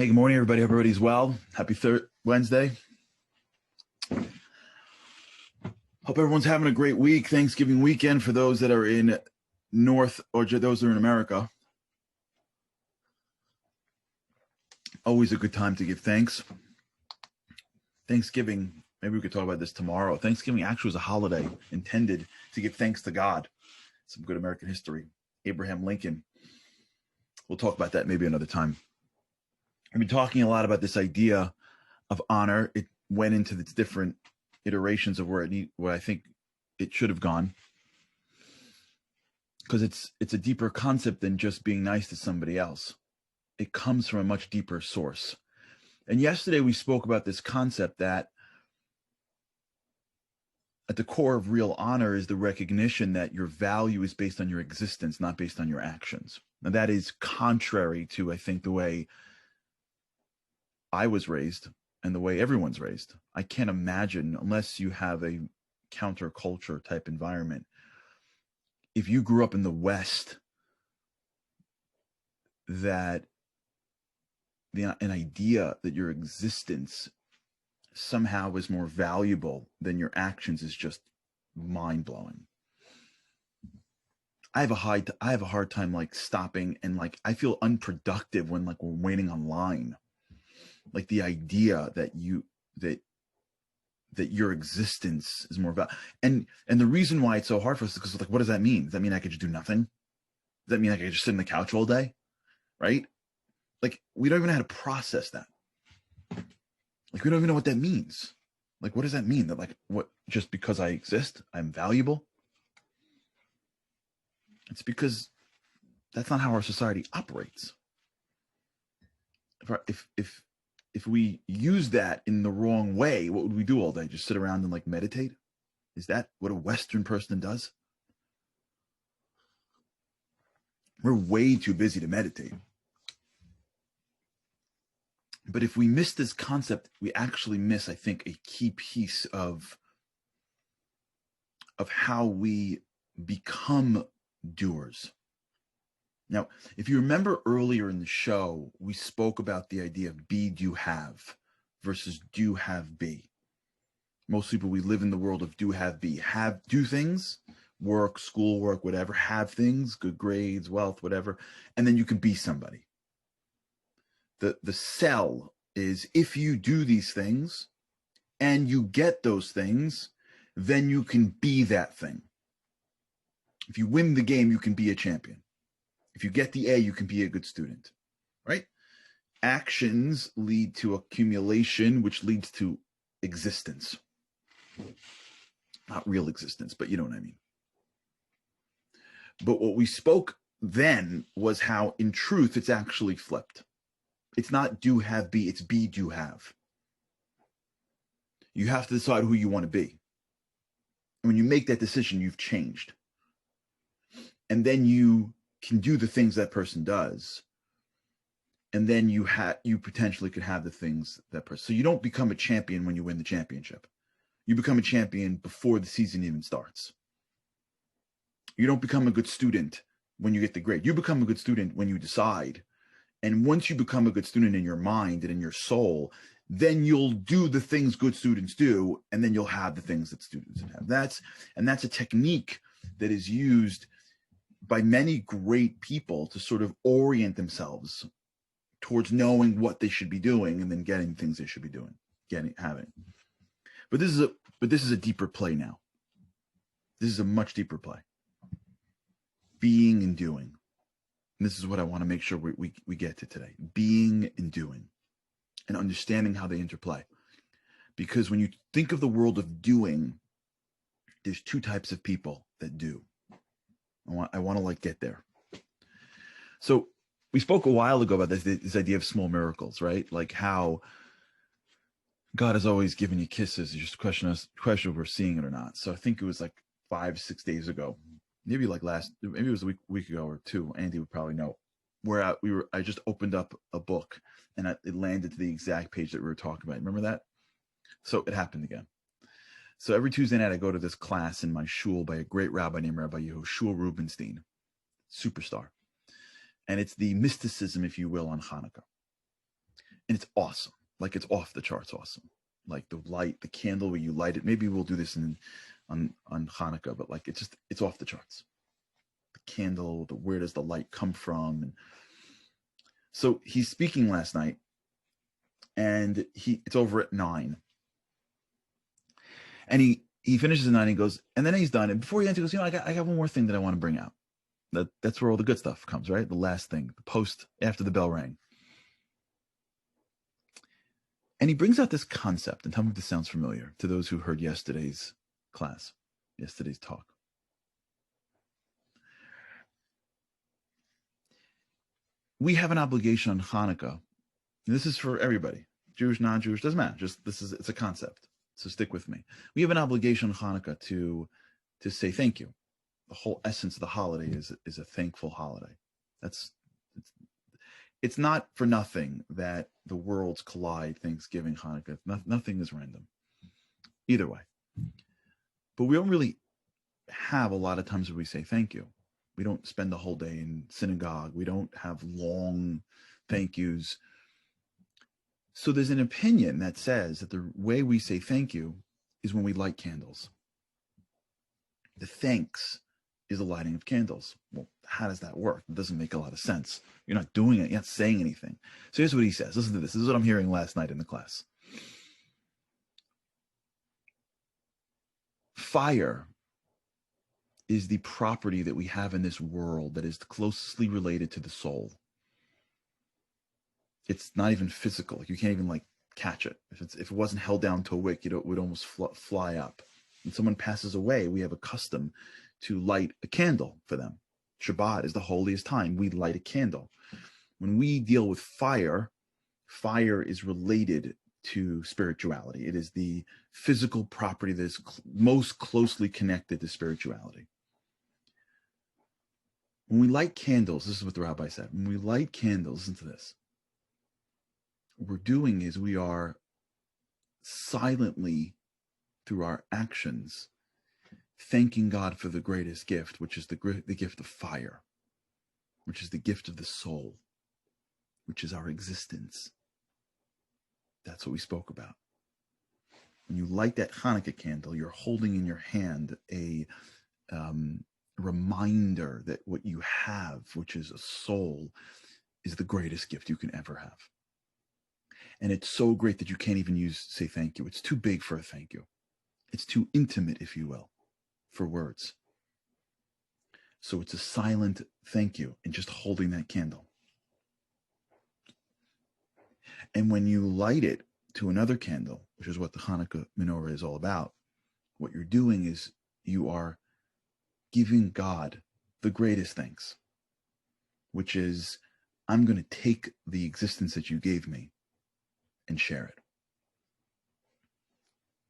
Hey, good morning, everybody. Hope everybody's well. Happy Wednesday. Hope everyone's having a great week. Thanksgiving weekend for those that are in North or those that are in America. Always a good time to give thanks. Thanksgiving, maybe we could talk about this tomorrow. Thanksgiving actually was a holiday intended to give thanks to God. Some good American history. Abraham Lincoln. We'll talk about that maybe another time. I've been talking a lot about this idea of honor. It went into its different iterations of where I think it should have gone, because it's a deeper concept than just being nice to somebody else. It comes from a much deeper source. And yesterday we spoke about this concept that at the core of real honor is the recognition that your value is based on your existence, not based on your actions. Now that is contrary to, I think, the way I was raised and the way everyone's raised. I can't imagine, unless you have a counterculture type environment, if you grew up in the West, that an idea that your existence somehow is more valuable than your actions is just mind-blowing. I have a hard time like stopping, and like I feel unproductive when like we're waiting online. Like the idea that your existence is more valuable. And the reason why it's so hard for us is because, like, what does that mean? Does that mean I could just do nothing? Does that mean I could just sit on the couch all day? Right? Like, we don't even know how to process that. Like, we don't even know what that means. Like, what does that mean? That, like, what, just because I exist, I'm valuable? It's because that's not how our society operates. If we use that in the wrong way, what would we do all day? Just sit around and like meditate? Is that what a Western person does? We're way too busy to meditate. But if we miss this concept, we actually miss, I think, a key piece of how we become doers. Now, if you remember earlier in the show, we spoke about the idea of be, do, have versus do, have, be. Most people, we live in the world of do, have, be. Have, do things, work, schoolwork, whatever. Have things, good grades, wealth, whatever. And then you can be somebody. The sell is, if you do these things and you get those things, then you can be that thing. If you win the game, you can be a champion. If you get the A, you can be a good student, right? Actions lead to accumulation, which leads to existence. Not real existence, but you know what I mean. But what we spoke then was how, in truth, it's actually flipped. It's not do, have, be, it's be, do, have. You have to decide who you want to be. And when you make that decision, you've changed. And then you can do the things that person does. And then you potentially could have the things that person. So you don't become a champion when you win the championship. You become a champion before the season even starts. You don't become a good student when you get the grade. You become a good student when you decide. And once you become a good student in your mind and in your soul, then you'll do the things good students do, and then you'll have the things that students have. That's a technique that is used by many great people to sort of orient themselves towards knowing what they should be doing and then getting things they should be doing, having. But this is a deeper play now. This is a much deeper play. Being and doing. And this is what I want to make sure we get to today. Being and doing, and understanding how they interplay. Because when you think of the world of doing, there's two types of people that do. I want to like get there. So we spoke a while ago about this idea of small miracles, right? Like how God has always given you kisses. It's just a question of we're seeing it or not. So I think it was like 5-6 days ago, maybe it was a week ago or two. Andy would probably know. I just opened up a book and it landed to the exact page that we were talking about. Remember that? So it happened again. So every Tuesday night I go to this class in my shul by a great rabbi named Rabbi Yehoshua Rubinstein, superstar. And it's the mysticism, if you will, on Hanukkah. And it's awesome. Like, it's off the charts awesome. Like the light, the candle where you light it. Maybe we'll do this on Hanukkah, but like it's off the charts. The candle, where does the light come from? And so he's speaking last night, and it's over at 9. And he finishes at 9, and he goes, and then he's done. And before he ends, he goes, I got one more thing that I want to bring out. That's where all the good stuff comes, right? The last thing, the post after the bell rang. And he brings out this concept, and tell me if this sounds familiar to those who heard yesterday's class, yesterday's talk. We have an obligation on Hanukkah, and this is for everybody, Jewish, non-Jewish, doesn't matter. It's a concept. So stick with me. We have an obligation on Hanukkah to say thank you. The whole essence of the holiday is a thankful holiday. It's not for nothing that the worlds collide, Thanksgiving, Hanukkah. Nothing is random. Either way. But we don't really have a lot of times where we say thank you. We don't spend the whole day in synagogue. We don't have long thank yous. So there's an opinion that says that the way we say thank you is when we light candles. The thanks is the lighting of candles. Well, how does that work? It doesn't make a lot of sense. You're not doing it. You're not saying anything. So here's what he says. Listen to this. This is what I'm hearing last night in the class. Fire is the property that we have in this world that is closely related to the soul. It's not even physical. You can't even catch it. If it wasn't held down to a wick, it would almost fly up. When someone passes away, we have a custom to light a candle for them. Shabbat is the holiest time. We light a candle. When we deal with fire, fire is related to spirituality. It is the physical property that is most closely connected to spirituality. When we light candles, this is what the rabbi said. When we light candles, listen to this. What we're doing is we are silently, through our actions, thanking God for the greatest gift, which is the gift of fire, which is the gift of the soul, which is our existence. That's what we spoke about. When you light that Hanukkah candle, you're holding in your hand a reminder that what you have, which is a soul, is the greatest gift you can ever have. And it's so great that you can't even say thank you. It's too big for a thank you. It's too intimate, if you will, for words. So it's a silent thank you in just holding that candle. And when you light it to another candle, which is what the Hanukkah menorah is all about, what you're doing is you are giving God the greatest thanks, which is, I'm going to take the existence that you gave me and share it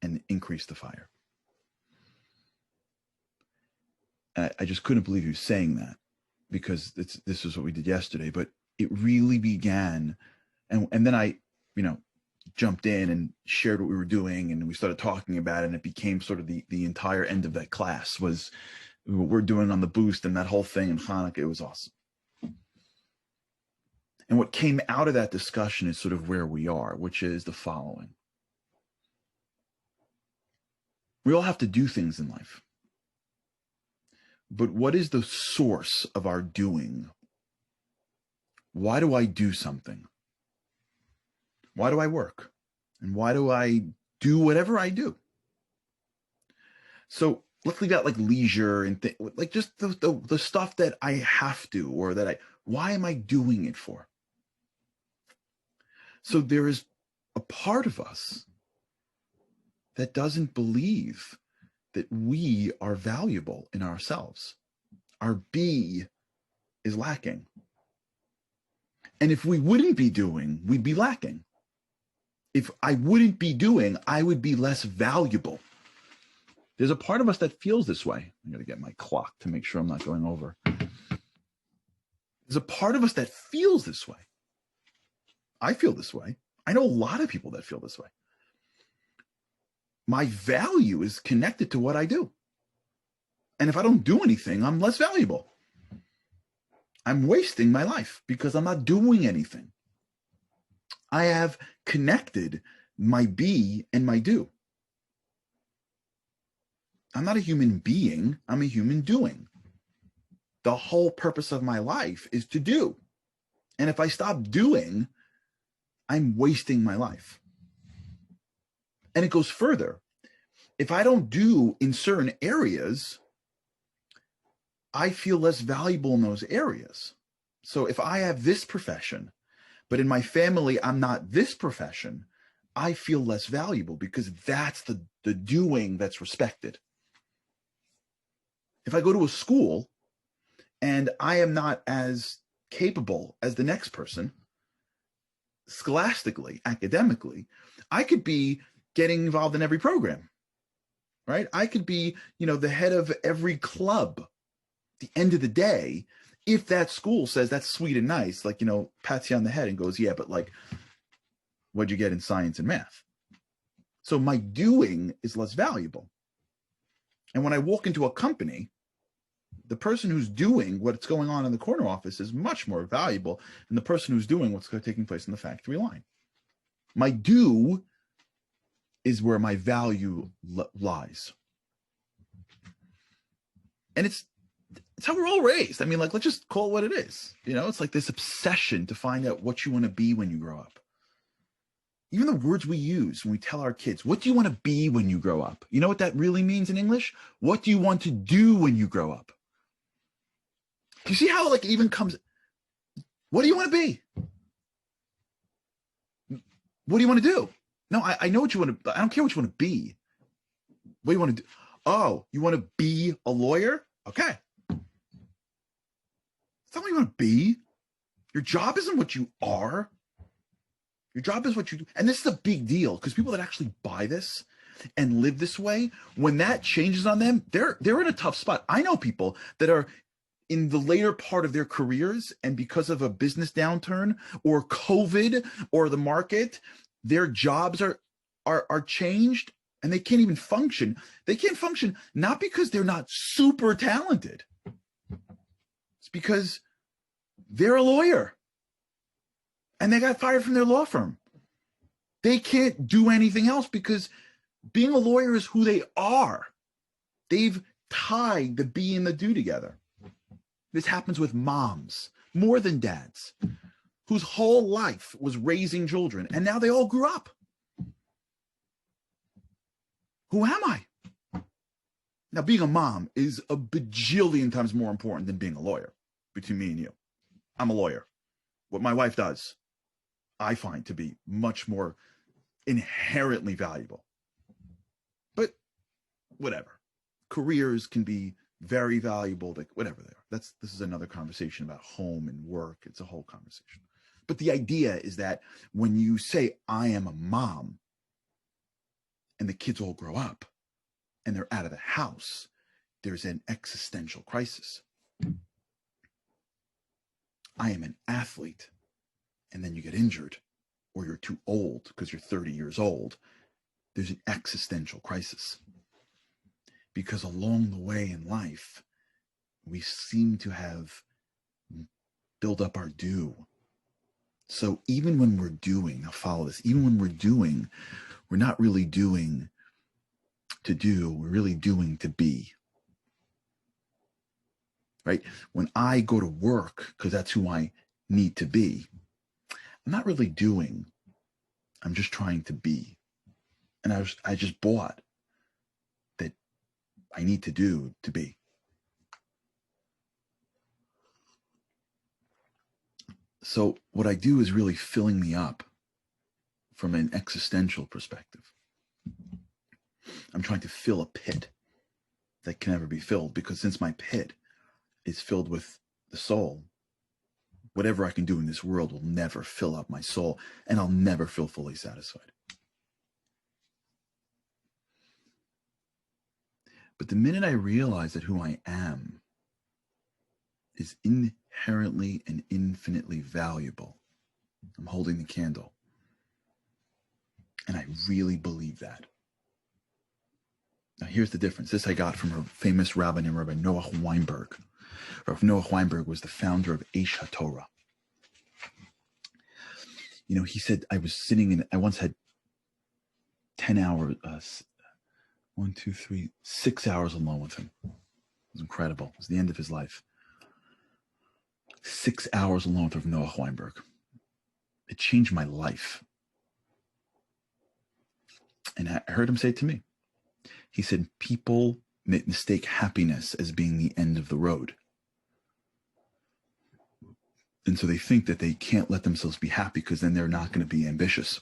and increase the fire. And I just couldn't believe he was saying that, because this is what we did yesterday, but it really began. And then I, jumped in and shared what we were doing, and we started talking about it, and it became sort of the entire end of that class was what we're doing on the boost and that whole thing in Hanukkah. It was awesome. And what came out of that discussion is sort of where we are, which is the following. We all have to do things in life. But what is the source of our doing? Why do I do something? Why do I work? And why do I do whatever I do? So let's leave out leisure and just the stuff that I have to, or why am I doing it for? So there is a part of us that doesn't believe that we are valuable in ourselves. Our be is lacking. And if we wouldn't be doing, we'd be lacking. If I wouldn't be doing, I would be less valuable. There's a part of us that feels this way. I'm going to get my clock to make sure I'm not going over. There's a part of us that feels this way. I feel this way. I know a lot of people that feel this way. My value is connected to what I do. And if I don't do anything, I'm less valuable. I'm wasting my life because I'm not doing anything. I have connected my be and my do. I'm not a human being, I'm a human doing. The whole purpose of my life is to do. And if I stop doing, I'm wasting my life. And it goes further. If I don't do in certain areas, I feel less valuable in those areas. So if I have this profession, but in my family, I'm not this profession, I feel less valuable because that's the doing that's respected. If I go to a school and I am not as capable as the next person, scholastically, academically, I could be getting involved in every program, right? I could be, the head of every club. The end of the day, if that school says that's sweet and nice, like, pats you on the head and goes, yeah, but like, what'd you get in science and math? So my doing is less valuable. And when I walk into a company, the person who's doing what's going on in the corner office is much more valuable than the person who's doing what's taking place in the factory line. My do is where my value lies. And it's how we're all raised. I mean, like, let's just call it what it is. It's like this obsession to find out what you want to be when you grow up. Even the words we use when we tell our kids, what do you want to be when you grow up? You know what that really means in English? What do you want to do when you grow up? You see how it even comes, what do you want to be? What do you want to do? No, I know what you want to, I don't care what you want to be. What do you want to do? Oh, you want to be a lawyer? Okay. That's not what you want to be. Your job isn't what you are. Your job is what you do. And this is a big deal because people that actually buy this and live this way, when that changes on them, they're in a tough spot. I know people that are in the later part of their careers, and because of a business downturn or COVID or the market, their jobs are changed and they can't even function. They can't function not because they're not super talented. It's because they're a lawyer and they got fired from their law firm. They can't do anything else because being a lawyer is who they are. They've tied the be and the do together. This happens with moms, more than dads, whose whole life was raising children, and now they all grew up. Who am I? Now, being a mom is a bajillion times more important than being a lawyer, between me and you. I'm a lawyer. What my wife does, I find to be much more inherently valuable. But whatever. Careers can be very valuable, whatever they are. This is another conversation about home and work. It's a whole conversation. But the idea is that when you say, I am a mom, and the kids all grow up, and they're out of the house, there's an existential crisis. I am an athlete, and then you get injured, or you're too old because you're 30 years old. There's an existential crisis. Because along the way in life, we seem to have built up our do. So even when we're doing, now follow this, even when we're doing, we're not really doing to do, we're really doing to be. Right? When I go to work, because that's who I need to be, I'm not really doing, I'm just trying to be. And I just bought that I need to do to be. So what I do is really filling me up from an existential perspective. I'm trying to fill a pit that can never be filled, because since my pit is filled with the soul, whatever I can do in this world will never fill up my soul, and I'll never feel fully satisfied. But the minute I realize that who I am is inherently and infinitely valuable, I'm holding the candle. And I really believe that. Now, here's the difference. This I got from a famous rabbi named Rabbi Noah Weinberg. Rabbi Noah Weinberg was the founder of Aish HaTorah. he said, I once had 10 hours, 1, 2, 3, 6 hours alone with him. It was incredible. It was the end of his life. 6 hours alone with Noah Weinberg. It changed my life. And I heard him say it to me. He said, people mistake happiness as being the end of the road. And so they think that they can't let themselves be happy because then they're not going to be ambitious.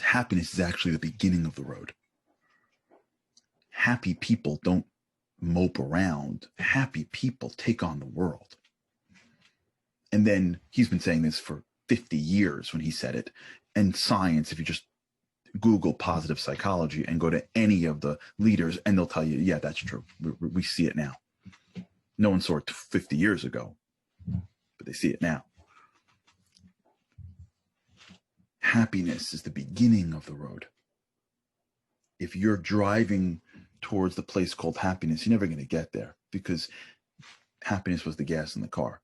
Happiness is actually the beginning of the road. Happy people don't mope around. Happy people take on the world. And then he's been saying this for 50 years when he said it. And science, if you just Google positive psychology and go to any of the leaders, and they'll tell you, yeah, that's true. We see it now. No one saw it 50 years ago, but they see it now. Happiness is the beginning of the road. If you're driving towards the place called happiness, you're never going to get there because happiness was the gas in the car.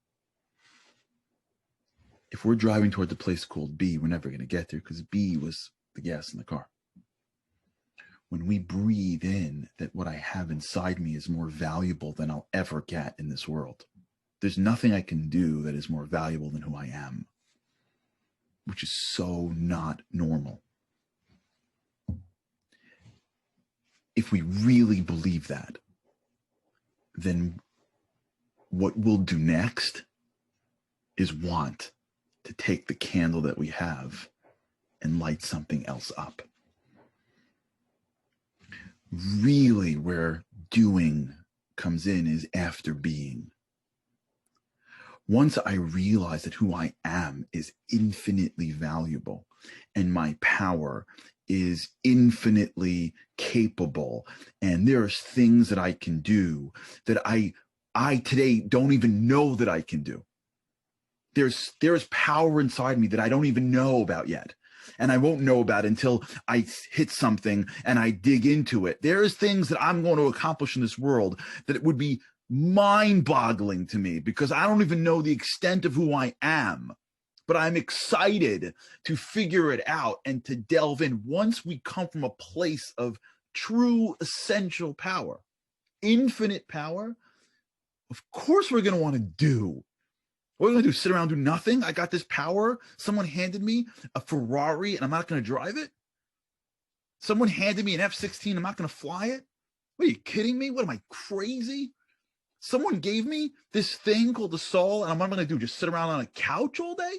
If we're driving toward the place called B, we're never going to get there because B was the gas in the car. When we breathe in that what I have inside me is more valuable than I'll ever get in this world. There's nothing I can do that is more valuable than who I am, which is so not normal. If we really believe that, then what we'll do next is want to take the candle that we have and light something else up. Really, where doing comes in is after being. Once I realize that who I am is infinitely valuable and my power is infinitely capable, and there's things that I can do that I today don't even know that I can do. There's power inside me that I don't even know about yet. And I won't know about until I hit something and I dig into it. There's things that I'm going to accomplish in this world that it would be mind-boggling to me because I don't even know the extent of who I am. But I'm excited to figure it out and to delve in. Once we come from a place of true essential power, infinite power, of course we're going to want to do. What are we going to do? Sit around and do nothing? I got this power. Someone handed me a Ferrari and I'm not going to drive it. Someone handed me an F-16. I'm not going to fly it. What are you kidding me? What am I, crazy? Someone gave me this thing called the soul and what am I going to do? Just sit around on a couch all day?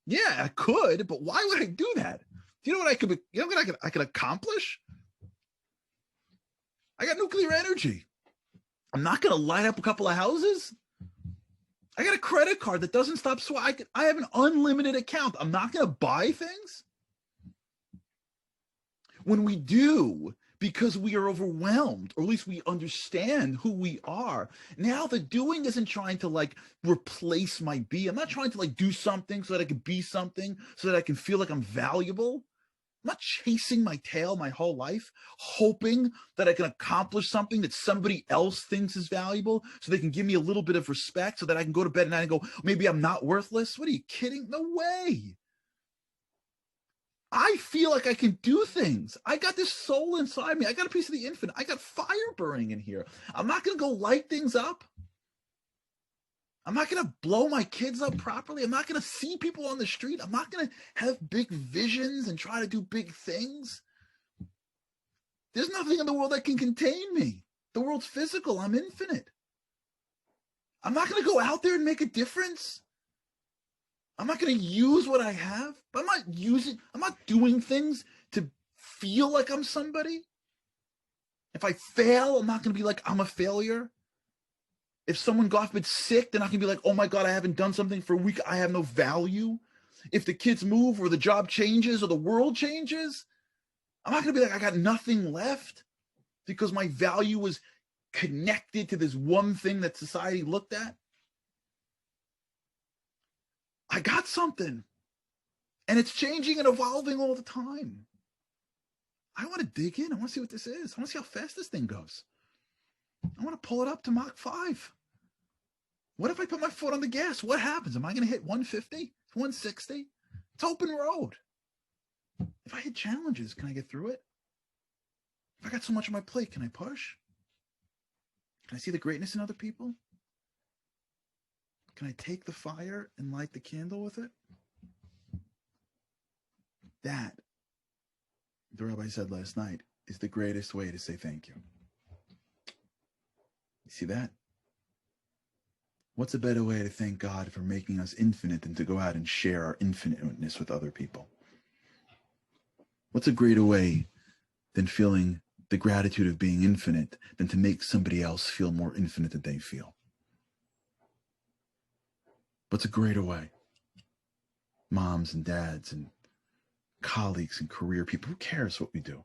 Yeah, I could, but why would I do that? Do you know what I could? You know what I could accomplish? I got nuclear energy. I'm not going to light up a couple of houses. I got a credit card that doesn't stop swiping. I have an unlimited account. I'm not going to buy things. When we do, because we are overwhelmed, or at least we understand who we are. Now the doing isn't trying to like replace my be. I'm not trying to like do something so that I can be something, so that I can feel like I'm valuable. I'm not chasing my tail my whole life, hoping that I can accomplish something that somebody else thinks is valuable so they can give me a little bit of respect so that I can go to bed at night and go, maybe I'm not worthless. What are you kidding? No way. I feel like I can do things. I got this soul inside me. I got a piece of the infinite. I got fire burning in here. I'm not going to go light things up. I'm not going to blow my kids up properly. I'm not going to see people on the street. I'm not going to have big visions and try to do big things. There's nothing in the world that can contain me. The world's physical. I'm infinite. I'm not going to go out there and make a difference. I'm not going to use what I have. I'm not doing things to feel like I'm somebody. If I fail, I'm not going to be like, I'm a failure. If someone got sick, they're not going to be like, oh my God, I haven't done something for a week. I have no value. If the kids move or the job changes or the world changes, I'm not going to be like, I got nothing left because my value was connected to this one thing that society looked at. I got something, and it's changing and evolving all the time. I want to dig in. I want to see what this is. I want to see how fast this thing goes. I want to pull it up to Mach 5. What if I put my foot on the gas? What happens? Am I going to hit 150, 160? It's open road. If I hit challenges, can I get through it? If I got so much on my plate, can I push? Can I see the greatness in other people? Can I take the fire and light the candle with it? That, the rabbi said last night, is the greatest way to say thank you. You see that? What's a better way to thank God for making us infinite than to go out and share our infiniteness with other people? What's a greater way than feeling the gratitude of being infinite than to make somebody else feel more infinite than they feel? What's a greater way? Moms and dads and colleagues and career people, who cares what we do?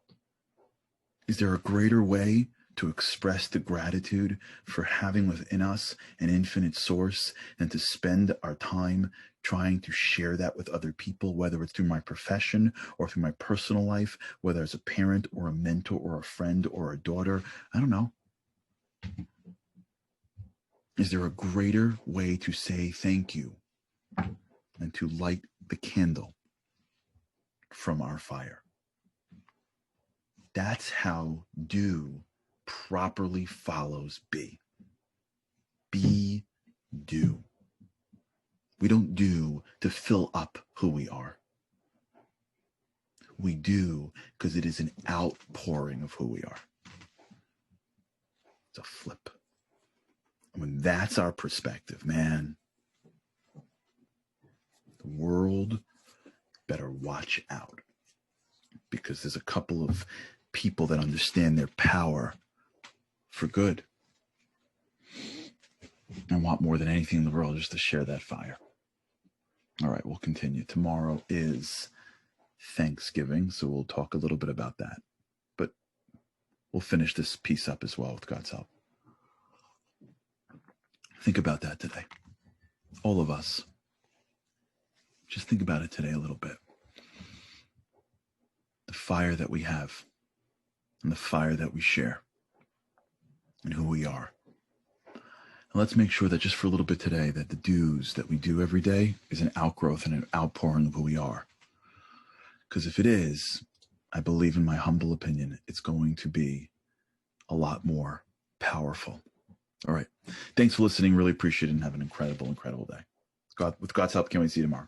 Is there a greater way to express the gratitude for having within us an infinite source than to spend our time trying to share that with other people, whether it's through my profession or through my personal life, whether as a parent or a mentor or a friend or a daughter? I don't know. Is there a greater way to say thank you than to light the candle from our fire? That's how do properly follows be. Be, do. We don't do to fill up who we are. We do because it is an outpouring of who we are. It's a flip. When that's our perspective, man, the world better watch out, because there's a couple of people that understand their power for good and want more than anything in the world just to share that fire. All right, we'll continue. Tomorrow is Thanksgiving, so we'll talk a little bit about that. But we'll finish this piece up as well with God's help. Think about that today. All of us. Just think about it today a little bit. The fire that we have and the fire that we share and who we are. And let's make sure that just for a little bit today, that the do's that we do every day is an outgrowth and an outpouring of who we are. Because if it is, I believe, in my humble opinion, it's going to be a lot more powerful. All right. Thanks for listening. Really appreciate it, and have an incredible, incredible day. With God's help, can't wait to see you tomorrow.